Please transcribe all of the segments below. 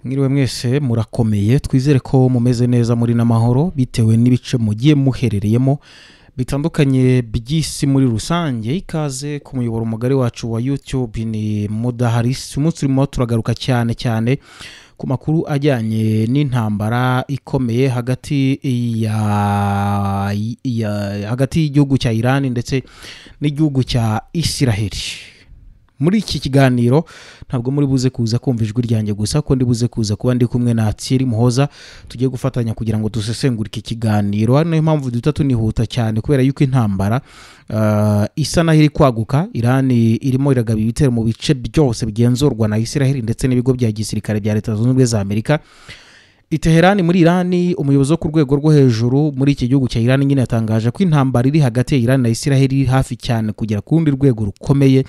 Mwiriwe mwese murakomeye twizere ko mumeze neza muri n'amahoro bitewe n'ibice mugiye muherereyemo bitandukanye by'isi muri rusange. Ikaze ku muyoboro mugari wacu wa YouTube ni Mudaharisi. Umunsi urimo turagaruka cyane ku makuru ajyanye n'intambara ikomeye hagati y'igihugu cya Iran ndetse n'igihugu cya Israeli. Muri iki kiganiro ntabwo muri buze kuza kumva ijwi ryanjye gusa, ko ndi buze kuza kuba ndi kumwe na Thierry Muhoza, tugiye gufatanya kugira ngo dusesengure iki kiganiro. Ari nayo mpamvu dutatu nihuta cyane kubera yuko intambara isa naho iri kwaguka. Iran irimo iragaba ibitero mu bice byose bigenzurwa na Israel ndetse n'ibigo bya gisirikare bya Leta Zunze Ubumwe za Amerika. Teherani muri Iran, umuyobozi wo ku rwego rwo hejuru muri iki gihugu cya Iran nyine yatangaje ko intambara iri hagati ya Iran na Israel iri hafi cyane kugera ku rundi rwego rukomeye,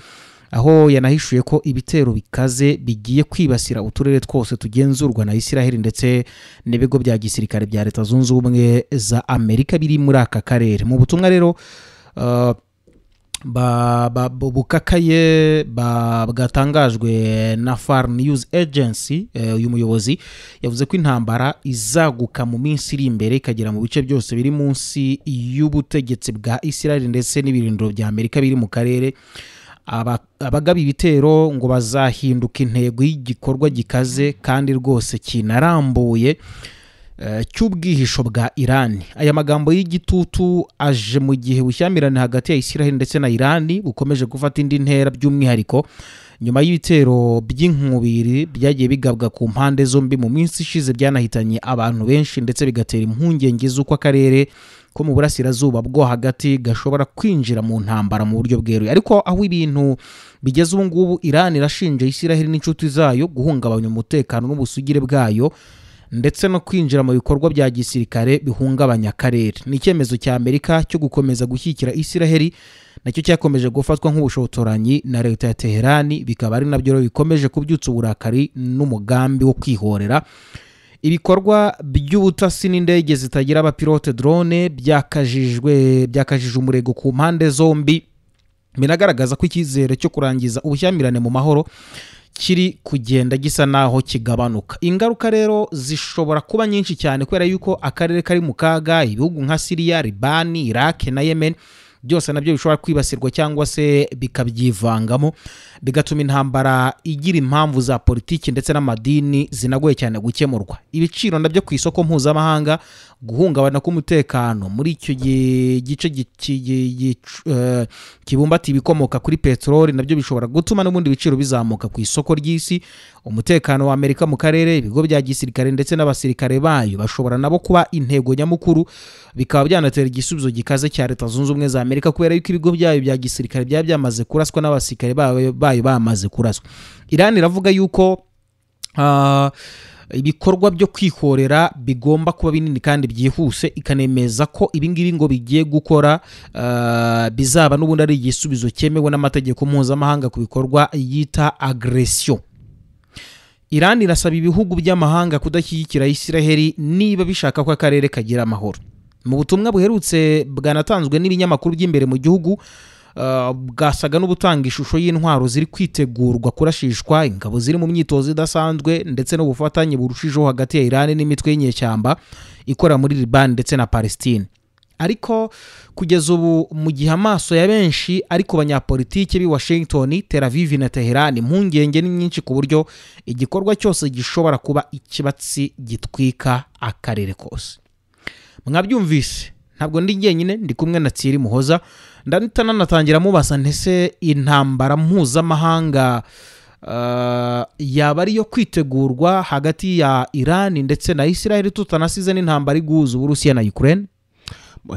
aho yanahishuye ko ibitero bikaze bigiye kwibasira uturere twose tugenzurwa na Israel ndetse n'ibigo bya gisirikare bya Leta Zunze Ubumwe za Amerika biri muri aka karere. Mu butumwa rero bukakaye bwatangajwe na Far News Agency, uyu muyobozi yavuze ko intambara izaguka mu minsi iri imbere ikagera mu bice byose biri munsi y'ubutegetsi bwa Israel ndetse n'ibirindiro bya Amerika biri mu karere. Abagaba ibitero ngo bazahinduka intego y'igikorwa gikaze kandi rwose kinarambuye cy'ubwihisho bwa Iran. Aya magambo y'igitutu aje mu gihe bushyamirane hagati ya Israel ndetse na Iran bukomeje gufata indi ntera, by'umwihariko nyuma y'ibitero by'inkubiri byagiye bigabwa ku mpande zombi mu minsi ishize, byanahitanye abantu benshi ndetse bigatera impungenge z'uko akarere ko mu burasirazuba bwo hagati gashobora kwinjira mu ntambara mu buryo bweruye. Ariko aho ibintu bigeze ubu ngubu, Iran irashinja Israel n'inshuti zayo guhungabanya umutekano n'ubusugire bwayo ndetse no kwinjira mu bikorwa bya gisirikare bihungabanya akarere. Ni icyemezo cya Amerika cyo gukomeza gushyigikira Israel nacyo cyakomeje gufatwa nk'ubushotoranyi na leta ya Teherani, bikaba ari nabyo bikomeje kubyutsa uburakari n'umugambi wo kwihorera. Ibikorwa by'ubutasi n'indege zitagira abapilote drone byakajije umurego ku mpande zombi, binagaragaza ko icyizere cyo kurangiza ubushyamirane mu mahoro kiri kugenda gisa naho kigabanuka. Ingaruka rero zishobora kuba nyinshi cyane kubera yuko akarere kari mu kaga. Ibihugu nka Syria, Liban, Iraq na Yemen byose nabyo bishobora kwibasirwa cyangwa se bikabyivangamo, bigatuma intambara igira impamvu za politiki ndetse n'amadini zinagoye cyane gukemurwa. Ibiciro nabyo ku isoko mpuzamahanga, guhungabana k'umutekano muri icyo gice kibumbati ibikomoka kuri peteroli nabyo bishobora gutuma n'ubundi biciro bizamuka ku isoko ry'isi. Umutekano wa Amerika mu karere, ibigo bya gisirikare ndetse n'abasirikare bayo bashobora nabo kuba intego nyamukuru, bikaba byanatera igisubizo gikaze cya Leta Zunze Ubumwe za Amerika kubera yuko ibigo byayo bya gisirikare byamaze kuraswa n'abasirikare bayo bamaze kuraswa. Iran iravuga yuko ibikorwa byo kwihorera bigomba kuba binini kandi byihuse, ikanemeza ko ibingibi ngo bigiye gukora bizaba n'ubundi ari igisubizo cyemewe n'amategeko mpuzamahanga ku bikorwa yita agression. Iran irasaba ibihugu by'amahanga kudashyigikira Israel niba bishaka ko akarere kagira amahoro. Mu butumwa buherutse bwanatanzwe n'ibinyamakuru by'imbere mu gihugu, bwasaga n'ubutanga ishusho y'intwaro ziri kwitegurwa kurashishwa, ingabo ziri mu myitozo idasanzwe ndetse n'ubufatanye burushijeho hagati ya Iran n'imitwe y'inyeshyamba ikora muri Liban ndetse na Palestine. Ariko kugeza ubu mu gihe amaso ya benshi ariko banyapolitiki b'i Washington, Tel Aviv na Teheran, impungenge ni nyinshi ku buryo igikorwa cyose gishobora kuba ikibatsi gitwika akarere kose. Mwabyumvise, ntabwo ndi jyenyine, ndi kumwe na Thierry Muhoza. Ndanatangira mubasa ntese intambara mpuzamahanga yaba ari yo kwitegurwa hagati ya Iran ndetse na Israel, tutanasize n'intambara iguhuza Uburusiya na Ukraine.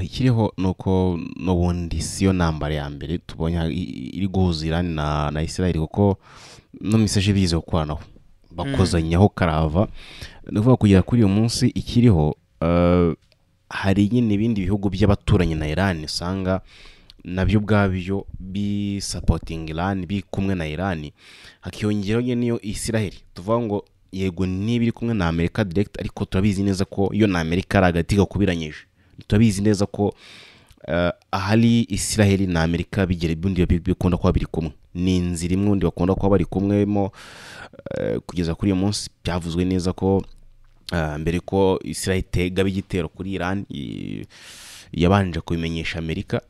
Ikiriho nuko n'ubundi siyo ntambara ya mbere tubonye iri guhuza Iran na Israel, kuko no message bize gukoranaho bakozanyaho karava. Nuvuga kugera kuri uyu munsi ikiriho hari nyine ibindi bihugu by'abaturanyi na Iran usanga nabyo ubwabyo bi supporting Iran, bi kumwe na Iran. Hakiyongeraho niyo Israel tuvuga ngo yego nibiri kumwe na Amerika direct, ariko turabizi neza ko iyo na Amerika ari agati gakubiranyije. Turabizi neza ko ahari Israel na Amerika bigere bundi bikunda kuba biri kumwe, ni inzira imwe undi bakunda kuba bari kumwemo. Kugeza kuri uyu munsi byavuzwe neza ko mbere ko Israel itega igitero kuri Iran yabanje kubimenyesha Amerika,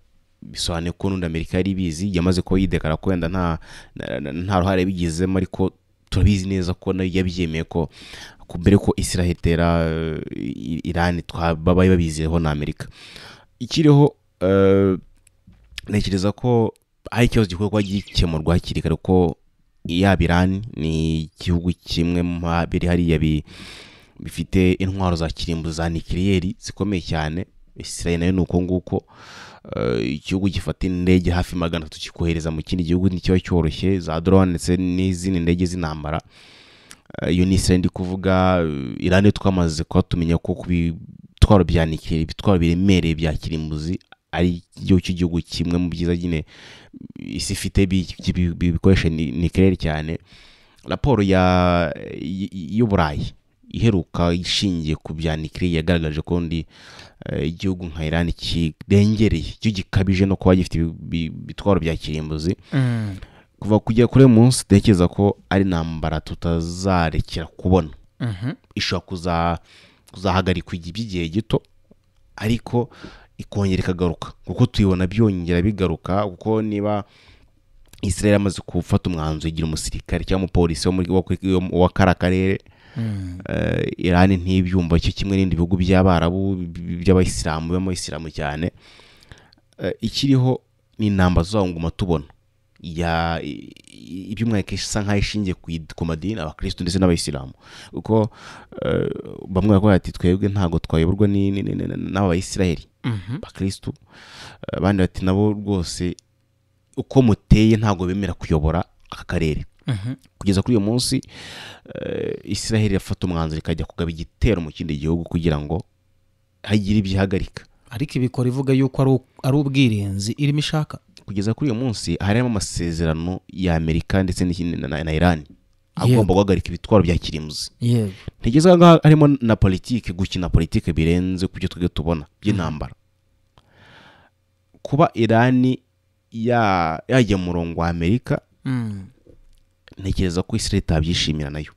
bisobanuye ko n'undi Amerika yari bizi, yamaze ko yidekara ko wenda nta ruhare bigizemo, ariko turabizi neza ko nayo yabyemeye ko mbere ko Israel itera Iran babaye babiziho na Amerika. Ikiriho ntekereza ko ari ikibazo gikwiye kuba gikemurwa hakiri kare, ko yaba Iran ni igihugu kimwe mu biri hariya bifite intwaro za kirimbuzi za nucleaire zikomeye cyane. Israel nayo nuko nguko, igihugu gifata indege hafi 300 kikohereza mu kindi gihugu nicyo cyoroshye, za drone ndetse n'izindi ndege z'intambara. Iyo ni Israel ndi kuvuga. Iran twamaze ko tumenya ko kubitwaro bya nucleaire, bitwaro biremereye bya kirimbuzi, ari igihugu kimwe mu byiza nyine isi ifite bikoresha nucleaire cyane. Raporo y'Uburayi iheruka ishingiye ku bya nucleaire yagaragaje ko ndi igihugu nka Iran kirengereye, cyo gikabije no kuba gifite bitwaro bya kirimbuzi. Kuva kujya kuri munsi tekeza ko ari nambara tutazarekera kubona. Ishobora kuzahagarikwa igihe gito, ariko ikongera ikagaruka, kuko tuyibona byongera bigaruka. Kuko niba Israel amaze gufata umwanzuro igira umusirikare cyangwa umupolisi wa karakarere, Iran ntibyumva cyo kimwe n'indi bihugu by'Abarabu by'Abayisilamu b'Abayisilamu cyane. Ikiriho ni intambara zanguma tubona iby'umwaka isa nkaho ishingiye ku madini, abakristo ndetse n'Abayisilamu, kuko bamwe bakora ati twebwe ntago twayoborwa n'Abayisiraheli bakristo, abandi bati nabo rwose uko muteye ntago bemera kuyobora aka karere. Kugeza kuri uyu munsi Israel yafata umwanzuro ikajya kugaba igitero mu kindi gihugu kugira ngo hagire ibyihagarika, ariko ibikora ivuga yuko ari ubwirinzi irimo ishaka. Kugeza kuri uyu munsi harimo amasezerano ya Amerika ndetse na Iran agomba guhagarika ibitwaro bya kirimbuzi. Ntegeza ngo harimo na politike, gukina politike birenze kubyo twege tubona by'intambara. Kuba Iran yajya mu murongo wa Amerika, ntekereza ko Israel tabyishimira nayo.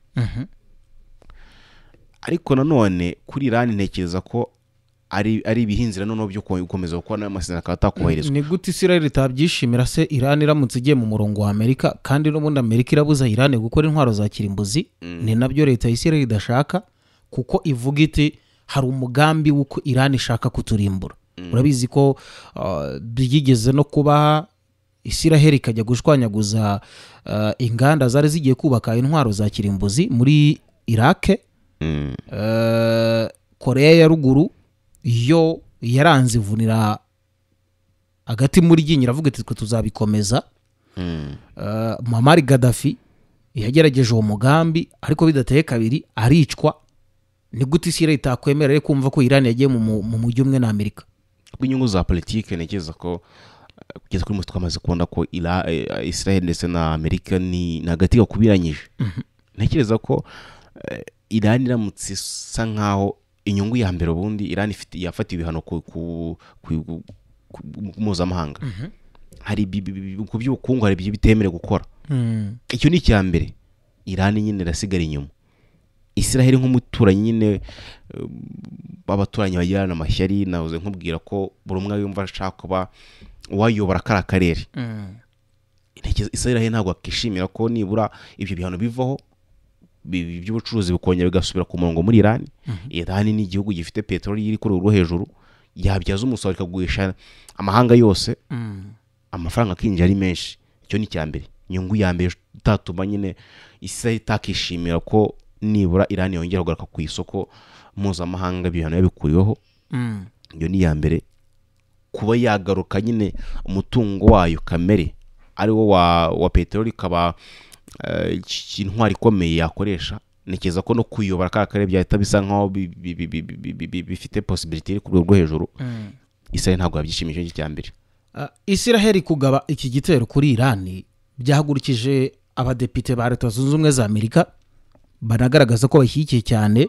Ariko nanone kuri Iran ntekereza ko ari ibihinzira noneho byo gukomeza gukora n'amasezerano akatakubahirizwa. Ni gute Israel tabyishimira se Iran iramutse igiye mu murongo wa Amerika, kandi n'ubundi Amerika irabuza Iran gukora intwaro za kirimbuzi? Ni nabyo leta ya Israel idashaka, kuko ivuga iti hari umugambi w'uko Iran ishaka kuturimbura. Urabizi ko byigeze no kuba Israel ikajya gushwanyaguza inganda zari zigiye kubaka intwaro za kirimbuzi muri Iraq. Korea ya ruguru yo yaranze ivunira agati muri ginyira, avuga ati tuzabikomeza. Muammar Gaddafi yagerageje uwo mugambi, ariko bidateye kabiri aricwa. Ni gute Israel itakwemera kumva ko Iran yagiye mu mujyi umwe na Amerika? Inyungu za politike ntekereza ko kugeza kuri twamaze kubona ko Israel ndetse na Amerika ni hagati gakubiranyije. Ntekereza ko Iran iramutse isa nkaho inyungu ya mbere ubundi Iran yafatiwe ibihano ku mpuzamahanga. Hari ku by'ubukungu hari bitemerewe gukora. Icyo ni icya mbere. Iran nyine irasigara inyuma. Israel nk'umuturanyi nyine b'abaturanyi bagirana amashyari, navuze nkubwira ko buri umwe yumva ashaka kuba wayobora karakarere. Israel ntabwo akishimira ko nibura ibyo bihano bivaho, by'ubucuruzi bikongera bigasubira ku murongo muri Iran. Iran ni igihugu gifite peteroli iri kuri urwo hejuru, yabyaza umusaruro ikagurisha amahanga yose, amafaranga akinjira ari menshi. Icyo ni cya mbere. Inyungu ya mbere itatuma nyine Israel itakishimira ko nibura Iran yongera kugaruka ku isoko mpuzamahanga ibihano yabikuriweho. Iyo ni ya mbere. Kuba yagaruka nyine umutungo wayo kamere ari wo wa peteroli kaba intwari ikomeye yakoresha. Nekeza ko no kuyobora kare byahita bisa nkaho bifite possibility ku rwego hejuru. Israel ntabwo yabyishimije cya mbere. Israel kugaba iki gitero kuri Iran byahagurukije abadepite ba Leta Zunze Ubumwe za Amerika, banagaragaza ko bashyigikiye cyane,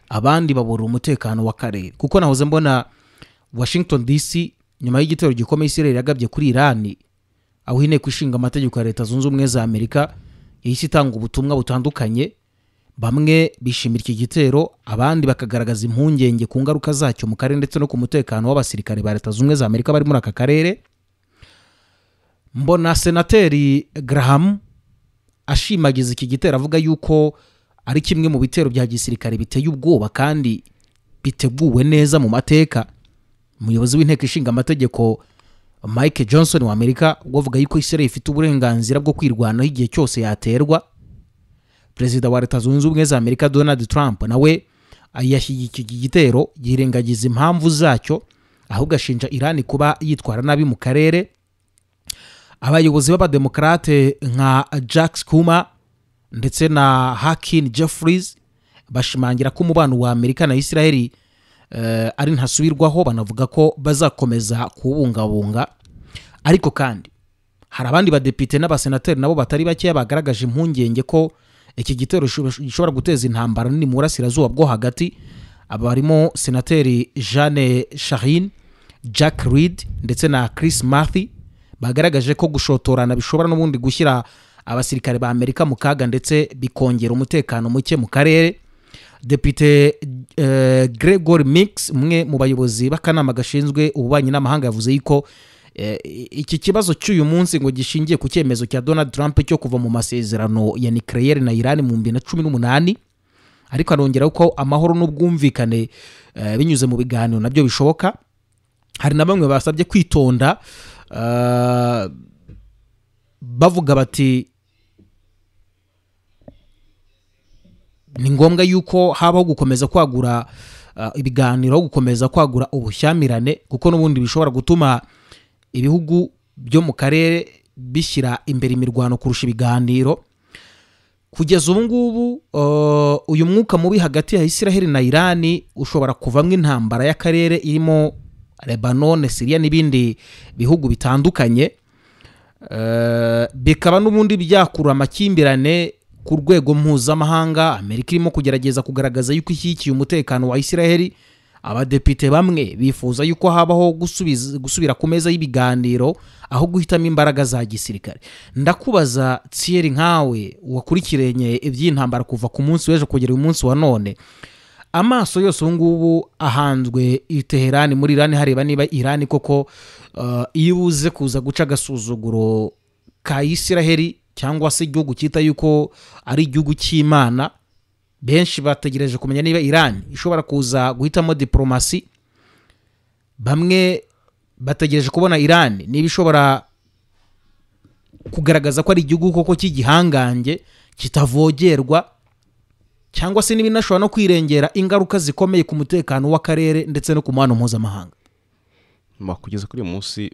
abandi babura umutekano wa karere. Kuko nahoze mbona Washington DC nyuma y'igitero gikomeye Israel yagabye kuri Iran, aho inteko ishinga amategeko ya Leta Zunze Ubumwe za Amerika yahise itanga ubutumwa butandukanye. Bamwe bishimira iki gitero, abandi bakagaragaza impungenge ku ngaruka zacyo mu karere ndetse no ku mutekano w'abasirikare ba Leta Zunze Ubumwe za Amerika bari muri aka karere. Mbona senateri Graham ashimagiza iki gitero avuga yuko ari kimwe mu bitero bya gisirikare biteye ubwoba kandi biteguwe neza mu mateka. Umuyobozi w'inteko ishinga amategeko Mike Johnson wa Amerika uvuga yuko Israel ifite uburenganzira bwo kwirwanaho igihe cyose yaterwa. Perezida wa Leta Zunze Ubumwe za Amerika Donald Trump nawe yashyigikiye iki gitero, yirengagiza impamvu zacyo, ahubwo ashinja Iran kuba yitwara nabi mu karere. Abayobozi b'abademokrate nka Jack Schumer ndetse na Hakeem Jeffries bashimangira ko umubano wa Amerika na Israel ari ntasubirwaho, banavuga ko bazakomeza kubungabunga. Ariko kandi hari abandi badepite n'abasenateri nabo batari bake bagaragaje impungenge ko iki gitero gishobora guteza intambara nini mu burasirazuba bwo hagati. Aba barimo senateri Jeanne Shaheen, Jack Reed ndetse na Chris Murphy, bagaragaje ko gushotorana bishobora n'ubundi gushyira abasirikare ba Amerika mu kaga ndetse bikongera umutekano muke mu karere. Depite Gregory Mix, umwe mu bayobozi b'akanama gashinzwe ububanyi n'amahanga, yavuze yuko iki kibazo cy'uyu munsi ngo gishingiye ku cyemezo cya Donald Trump cyo kuva mu masezerano ya nucleaire na Iran mu 2018, ariko arongeraho ko amahoro n'ubwumvikane binyuze mu biganiro nabyo bishoboka. Hari na bamwe basabye kwitonda, bavuga bati ni ngombwa yuko habaho gukomeza kwagura ibiganiro, gukomeza kwagura ubushyamirane, kuko n'ubundi bishobora gutuma ibihugu byo mu karere bishyira imbere imirwano kurusha ibiganiro. Kugeza ubu ngubu uyu mwuka mubi hagati ya Israel na Iran ushobora kuvamwo intambara y'akarere irimo Lebanon, Syria n'ibindi bihugu bitandukanye, bikaba n'ubundi byakurura amakimbirane ku rwego mpuzamahanga. Amerika irimo kugerageza kugaragaza yuko ishyigikiye umutekano wa Israel. Abadepite bamwe bifuza yuko habaho gusubira ku meza y'ibiganiro aho guhitamo imbaraga za gisirikare. Ndakubaza Thierry, nkawe wakurikiranye iby'intambara kuva ku munsi w'ejo kugera uyu munsi wa none, amaso yose ubu ngubu ahanzwe i Teherani muri Iran, hareba niba Iran koko ibuze kuza guca agasuzuguro ka Israel cyangwa se igihugu cyita yuko ari igihugu cy'Imana. Benshi bategereje kumenya niba Iran ishobora kuza guhitamo diplomasi. Bamwe bategereje kubona Iran niba ishobora kugaragaza ko ari igihugu koko cy'igihangange kitavogerwa, cyangwa se niba inashobora no kwirengera ingaruka zikomeye ku mutekano w'akarere ndetse no ku mubano mpuzamahanga. Kugeza kuri uyu munsi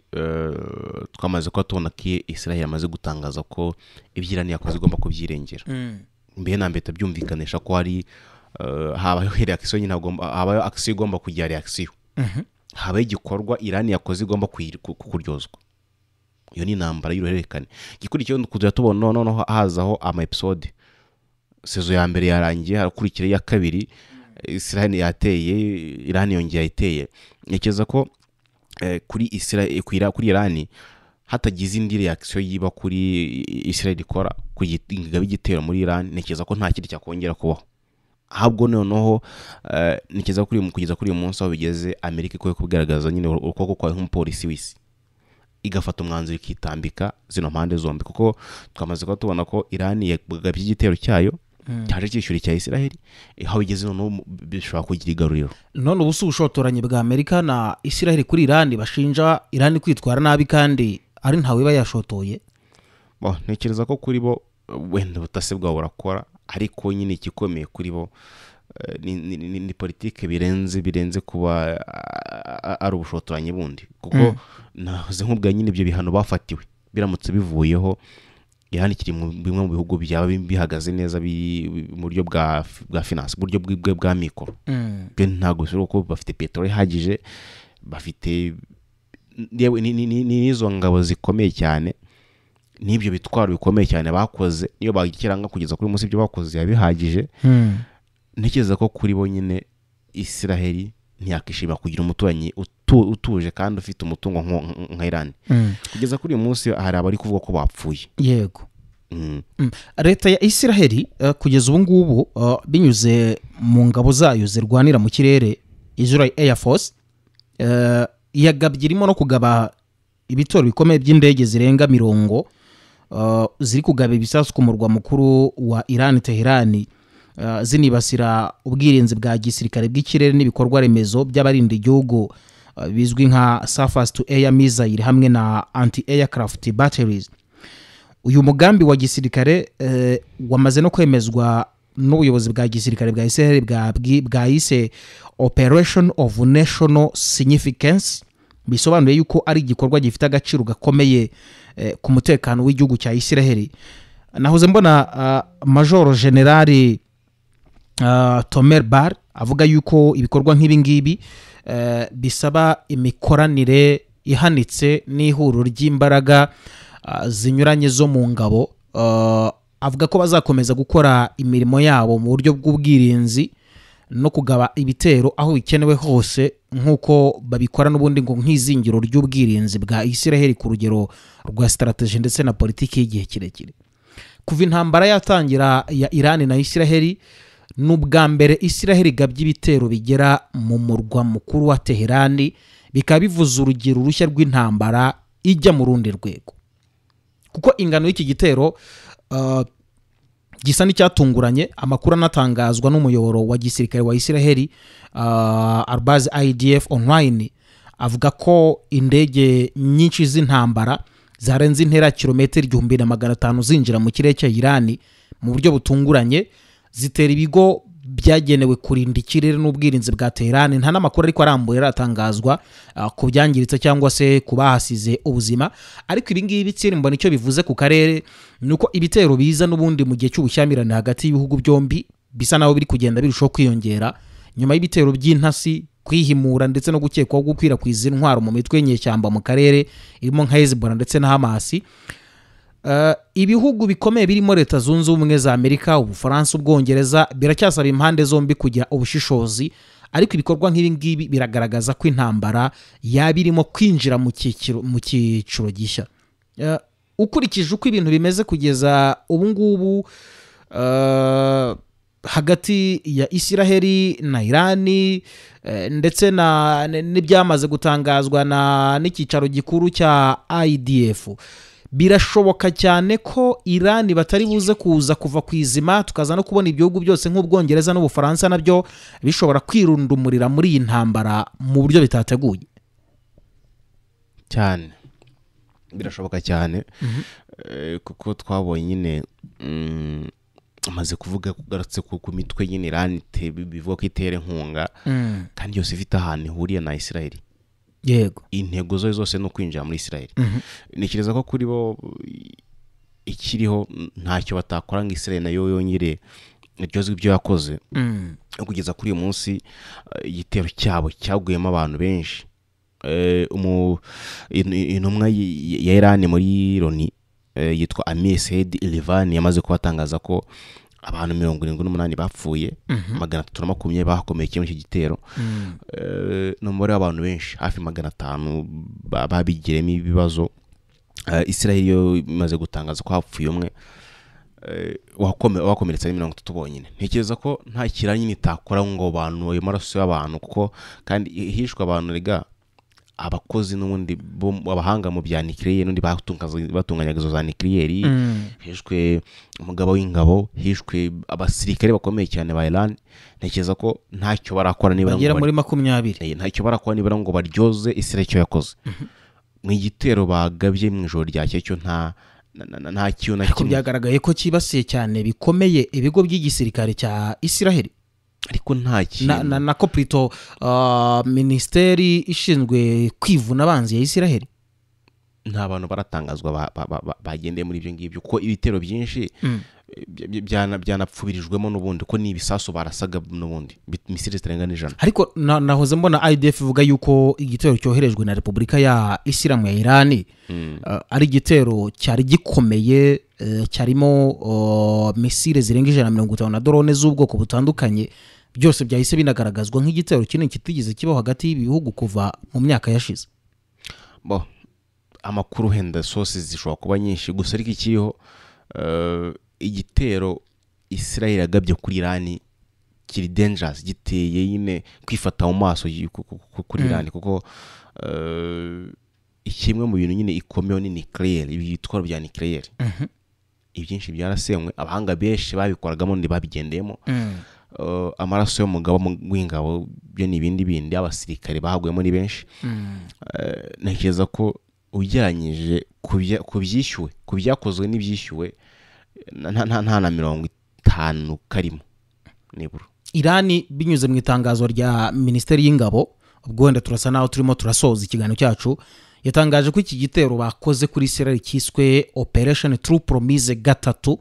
twamaze kuba tubona ko Israel yamaze gutangaza ko ibyo Iran yakoze igomba kubyirengera. Mbere na mbere byumvikanisha ko hari habaho reaction, nyine habaho action igomba kugira reaction. Habaho igikorwa Iran yakoze igomba kukuryozwa. Iyo ni intambara y'uruhererekane. Gikurikiyeho kujya tubona noneho hazaho ama episode. Sezo ya mbere yarangiye, harakurikira ya kabiri, Israel yateye, Iran yongeye iteye. Nekeza ko kuri Israel kuri Iran hatagize indi reaction yiba kuri Israel ikora kugiga bigitero muri Iran, nekeza ko nta kindi cyakongera kubaho. Ahubwo noneho nekeza kugeza kuri uyu munsi aho bigeze, Amerika ikoye kugaragaza nyine ukoko kwa nk'umupolisi w'isi, igafata umwanzuro ikitambika zino mpande zombi, kuko twamaze ko tubona ko Iran yagabye igitero cyayo cyaje cyishyura cya Israel, aho bigeze noneho bishobora kugira igaruriro. None ubu ushotoranye bwa Amerika na Israel kuri Iran, bashinja Iran kwitwara nabi kandi ari ntawe bayashotoye. Ntekereza ko kuri bo wenda butase bwa burakora, ariko nyine ikikomeye kuri bo ni politike birenze kuba ari ubushotoranye bundi, kuko naze nk'ubwa nyine ibyo bihano bafatiwe biramutse bivuyeho, Iran kiri mu bimwe mu bihugu byaba bihagaze neza mu buryo bwa finance, buryo bwa mikoro. Ntago bishoboka ko bafite petrol ihagije, bafite n'izo ngabo zikomeye cyane, n'ibyo bitwaro bikomeye cyane bakoze, niyo bagikiranga kugeza kuri munsi ibyo bakoze yabihagije. Ntekereza ko kuri bo nyine Israel ntiyakishima kugira umuturanyi utuje kandi ufite umutungo nka Iran. Kugeza kuri uyu munsi hari abari kuvuga ko bapfuye. Yego. Leta ya Isiraheli kugeza ubu ngubu binyuze mu ngabo zayo zirwanira mu kirere, Israel Air Force yagabye irimo no kugaba ibitoro bikomeye by'indege zirenga 50 ziri kugaba ibisasu ku murwa mukuru wa Iran, Tehran, zinibasira ubwirinzi bwa gisirikare bw'ikirere n'ibikorwa remezo by'abarinda igihugu bizwi nka surface to air missile hamwe na anti aircraft batteries. Uyu mugambi wa gisirikare wamaze no kwemezwa n'ubuyobozi bwa gisirikare bwa Israel bwayise Operation of National Significance, bisobanuye yuko ari igikorwa gifite agaciro gakomeye ku mutekano w'igihugu cya Israel. Nahoze mbona Major General Tomer Bar avuga yuko ibikorwa nk'ibi ngibi bisaba imikoranire ihanitse n'ihuriro ry'imbaraga zinyuranye zo mu ngabo. Avuga ko bazakomeza gukora imirimo yabo mu buryo bw'ubwirinzi no kugaba ibitero aho bikenewe hose, nk'uko babikora n'ubundi ngo nk'izingiro ry'ubwirinzi bwa Israel ku rugero rwa strategy ndetse na politiki y'igihe kirekire. Kuva intambara yatangira ya Iran na Israel, n'ubwa mbere Israel igabye ibitero bigera mu murwa mukuru wa Tehran, bikaba bivuza urugero rushya rw'intambara ijya mu rundi rwego, kuko ingano y'iki gitero gisa n'icyatunguranye. Amakuru anatangazwa n'umuyoboro wa gisirikare wa Israel Arbaz IDF online avuga ko indege nyinshi z'intambara zarenze intera kilometero 1500 zinjira mu kirere cya Iran mu buryo butunguranye, zitera ibigo byagenewe kurinda ikirere n'ubwirinzi bwa Tehran. Nta n'amakuru ariko arambuye aratangazwa ku byangiritse cyangwa se kubahasize ubuzima, ariko ibi ngibi mbona icyo bivuze ku karere nuko ibitero biza n'ubundi mu gihe cy'ubushyamirane hagati y'ibihugu byombi bisa naho biri kugenda birushaho kwiyongera nyuma y'ibitero by'intasi, kwihimura ndetse no gukekwaho gukwirakwiza intwaro mu mitwe y'inyeshyamba mu karere irimo nka Hezbollah ndetse na Hamas. Ibihugu bikomeye birimo Leta Zunze Ubumwe za Amerika, Ubufaransa, Ubwongereza biracyasaba impande zombi kugira ubushishozi, ariko ibikorwa nk'ibi ngibi biragaragaza ko intambara yabirimo kwinjira mu cyiciro gishya. Ukurikije uko ibintu bimeze kugeza ubu ngubu hagati ya Israel na Iran ndetse n'ibyamaze gutangazwa n'icyicaro gikuru cya IDF, birashoboka cyane ko Iran batari buze kuza kuva ku izima, tukaza no kubona ibihugu byose nk'Ubwongereza n'Ubufaransa nabyo bishobora kwirundumurira muri iyi ntambara mu buryo bitateguye cyane. Birashoboka cyane kuko twabonye nyine amaze kuvuga kugarutse ku mitwe nyine Iran bivuga ko itera inkunga kandi yose ifite ahantu ihuriye na Israel. Yego, intego zose no kwinjira muri Israel. Nikiriza ko kuri bo ikiriho ntacyo batakora ngo Israel nayo yongere iryoze ibyo yakoze. Kugeza kuri uyu munsi igitero cyabo cyaguyemo abantu benshi. Intumwa ya Iran muri Loni yitwa Amir Said Ilvan yamaze kubatangaza ko abantu 78 bapfuye, 320 bakomerekeye mu iki gitero. N'umubare w'abantu benshi hafi 500 babigiremo ibibazo. Israel yo imaze gutangaza ko hapfuye umwe, wakomeretse ari 30 bonyine. Ntekereza ko nta kiranye nitakora ngo abantu ayo maraso y'abantu, kuko kandi hishwe abantu rega abakozi n'ubundi abahanga mu bya nuclear n'undi batunganyagizo za nuclear. Hishwe umugabo w'ingabo, hishwe abasirikare bakomeye cyane ba Iran. Ntekereza ko ntacyo barakora niba bagera muri 20, ntacyo barakora niba ngo baryoze Israel cyo yakoze mu gitero bagabye mu ijoro ryacye. Cyo nta cyo na kimwe byagaragaye ko kibasiye cyane bikomeye ibigo by'igisirikare cya Israel, ariko nta kintu na Koplito ministeri ishinzwe kwivuna abanzi ya Israel. Nta bantu baratangazwa bagendeye muri ibyo ngibyo, kuko ibitero byinshi byanapfubirijwemo n'ubundi ko ni ibisasu barasaga n'ubundi misiri zitarenga n'ijana. Ariko nahoze mbona IDF ivuga yuko igitero cyoherejwe na Repubulika ya Isilamu ya Iran ari igitero cyari gikomeye, cyarimo misiri zirenga 150 na drone z'ubwoko butandukanye byose byahise binagaragazwa nk'igitero kinini kitigeze kibaho hagati y'ibihugu kuva mu myaka yashize. bo amakuru henda sources zishobora kuba nyinshi gusa ariko ikiriho igitero Israel yagabye kuri Iran kiri dangerous, giteye nyine kwifata mu maso kuri Iran kuko ikimwe mu bintu nyine ikomeye ni nuclear, ibi bitwaro bya nuclear ibyinshi byarasenywe, abahanga benshi babikoragamo ndi babigendeyemo. Amaraso y'umugabo w'ingabo byo ni ibindi abasirikare bahaguyemo ni benshi. Ntekereza ko ugeranyije kubyishyuwe kubyakozwe n'ibyishyuwe nta na 50 karimo nibura. Irani binyuze mu itangazo rya Minisiteri y'Ingabo, ubwo wenda turasa naho turimo turasoza ikiganiro cyacu, yatangaje ko iki gitero bakoze kuri Israel kiswe Operation True Promise 3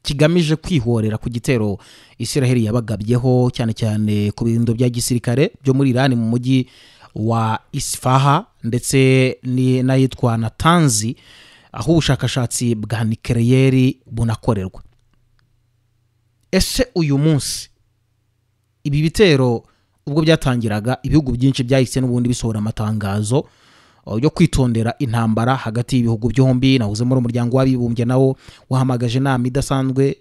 kigamije kwihorera ku gitero Israel yabagabyeho cyane cyane ku bindo bya gisirikare byo muri Iran mu mujyi wa Isfahan ndetse n'ayitwa Natanzi, aho ubushakashatsi bwa nucleaire bunakorerwa. Ese uyu munsi ibi bitero ubwo byatangiraga, ibihugu byinshi byahise n'ubundi bisohora amatangazo yo kwitondera intambara hagati y'ibihugu byombi. Nahuze muri umuryango w'abibumbye nawo wahamagaje inama idasanzwe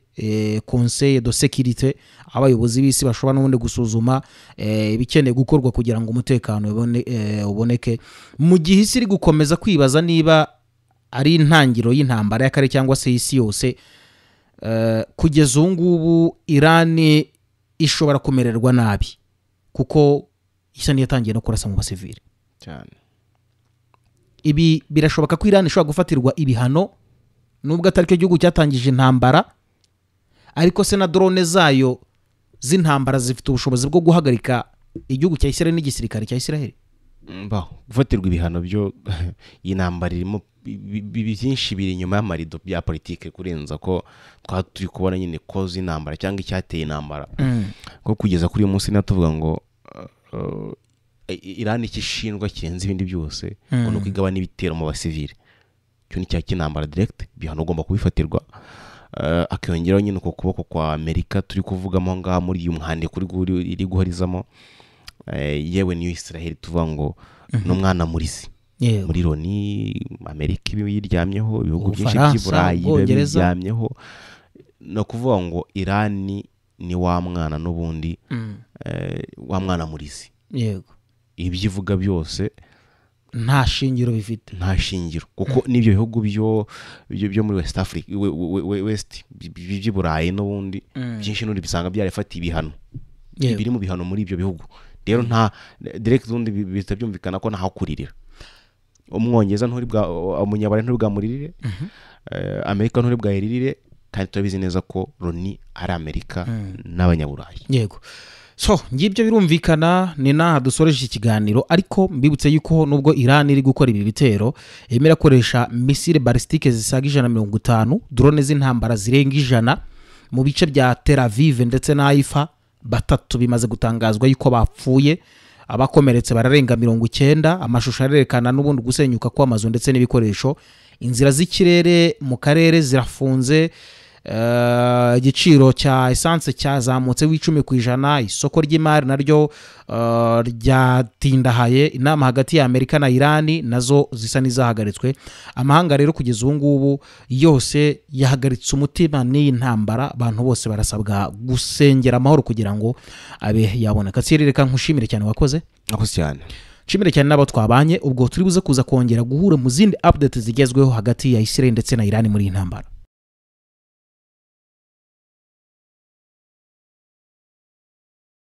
Conseil de Sécurité, abayobozi b'isi bashobora n'ubundi gusuzuma ibikeneye gukorwa kugira ngo umutekano uboneke, mu gihe isi iri gukomeza kwibaza niba ari intangiro y'intambara y'akare cyangwa se isi yose. Kugeza ubu ngubu Iran ishobora kumererwa nabi kuko isa niyatangiye no kurasa mu basivili cyane. Ibi birashoboka ko Iran ishobora gufatirwa ibihano nubwo atari cyo gihugu cyatangije intambara, ariko se na drone zayo z'intambara zifite ubushobozi bwo guhagarika igihugu cya Israel n'igisirikare cya Israel. Gufatirwa ibihano byo y'intambara irimo byinshi biri inyuma y'amarido bya politike kurenza ko turi kubona nyine koze intambara cyangwa icyateye intambara. Ko kugeza kuri uyu munsi natuvuga ngo Iran ikishinjwa kirenze ibindi byose ngo no kwigabana ibitero mu basivili, cyo ni cya kinambara direct, bihano ugomba kubifatirwa. Akiyongeraho nyine uko kuboko kwa Amerika turi kuvugamo ngaha muri uyu muhande kuri iri guharizamo, yewe niyo Israel tuvuga ngo n'umwana murizi muri Loni, Amerika yiryamyeho, ibihugu byinshi by'Iburayi biryamyeho, no kuvuga ngo Iran ni wa mwana n'ubundi wa mwana murizi. Yego, ibyivuga byose nta shingiro bifite, nta shingiro kuko n'ibyo bihugu byo muri West Africa West by'Iburayi n'ubundi byinshi n'uri bisanga byarafatiye ibihano, biri mu bihano muri ibyo bihugu. Rero nta direct undi bitabyumvikana ko ntaho kuririra. Umwongeza nturi bwa umunyabare nturi bwa muririre, Amerika nturi bwa iririre, kandi turabizi neza ko Loni ari Amerika n'abanyaburayi. Yego, so ngibyo birumvikana. ni naha dusoreje ikiganiro, ariko mbibutse yuko nubwo Iran iri gukora ibi bitero yemera koresha missile ballistique zisaga 150, drone z'intambara zirenga 100 mu bice bya Tel Aviv ndetse na Haifa. 3 bimaze gutangazwa yuko bapfuye, abakomeretse bararenga 90. Amashusho arerekana n'ubundi gusenyuka kw'amazu ndetse n'ibikoresho. Inzira z'ikirere mu karere zirafunze, igiciro cya essence cyazamutse w'10%. Isoko ry'imari naryo ryatindahaye. Inama hagati ya Amerika na Iran nazo zisa nizahagaritswe. Amahanga rero kugeza ubu ngubu yose yahagaritse umutima n'iyi ntambara. Abantu bose barasabwa gusengera amahoro kugira ngo abe yaboneka. Reka nkushimire cyane, wakoze cyane. Nshimire cyane n'abo twabanye. Ubwo turi buze kuza kongera guhura mu zindi updates zigezweho hagati ya Israel ndetse na Iran muri iyi ntambara.